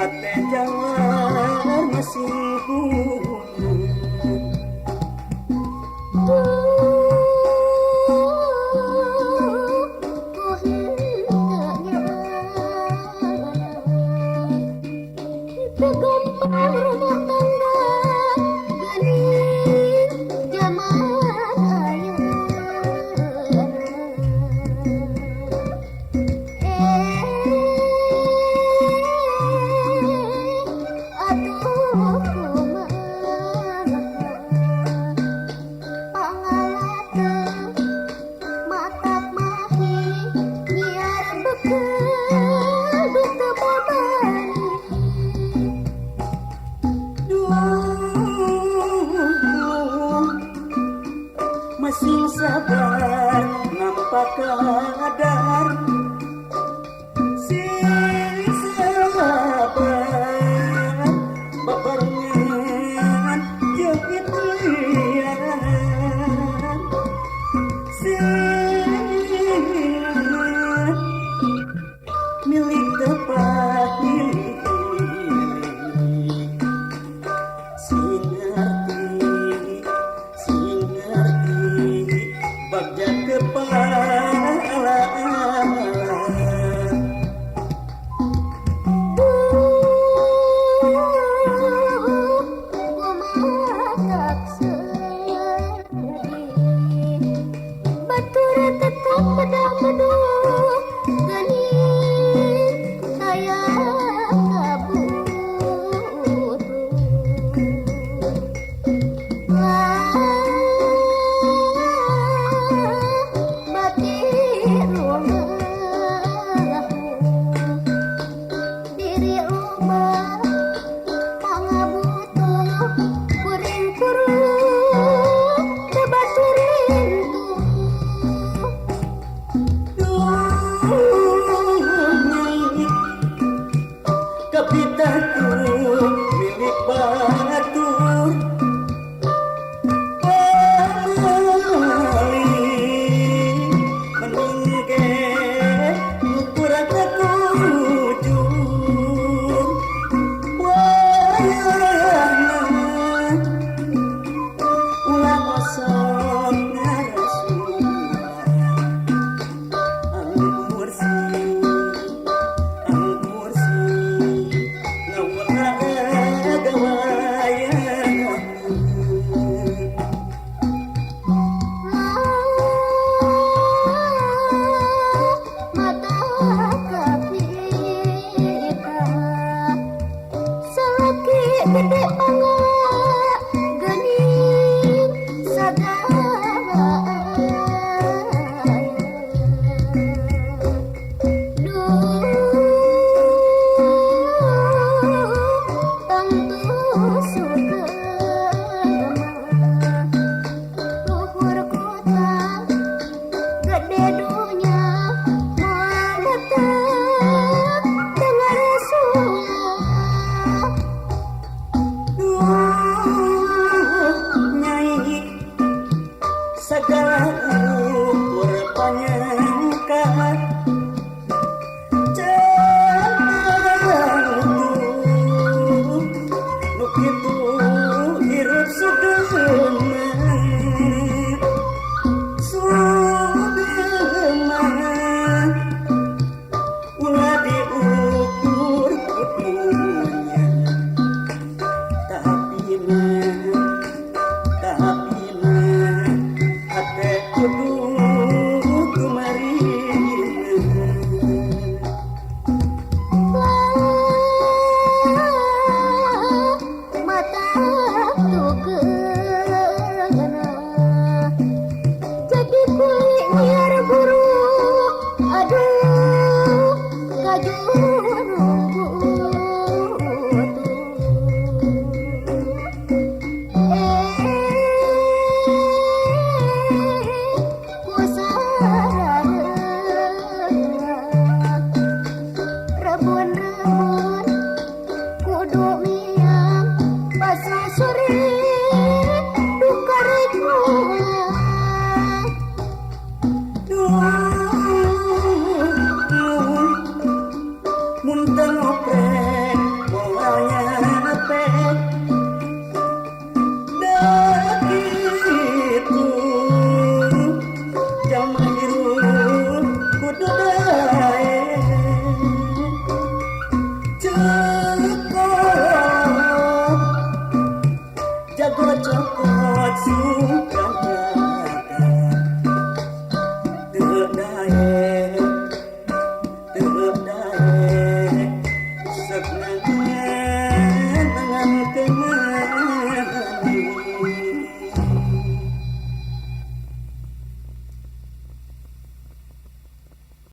ate jalar masih Gampang rumah tangga gening zaman ayeuna. Atuh kumaha pangalateuh matak mahi nyiar bekel dutu babani. masih sabar nampak kadar sing sabar bebarengan jeung itian sing milik tepat milik sing ngerti bagja kepala Kumatak sedih batur tetap pedah peduh gening hayang kabutuh. Bati rumahku diri rumah pangabutuh kuring kurung tebatur rindu. kapitaku milik batur Mata kapita salaki gede pangga gening sagala duh tentu sugema luhur kota gede dunya maletep dengar sulah. nyai segala ukur panyangka jangan nu kitu hirup sugema ulah diukur kudunya tapina ate kudu kumarina Mata tukena jadi kulit liar buru aduh kajun rebun-rebun kudu miang pasang sore duka rekulah. muntang opre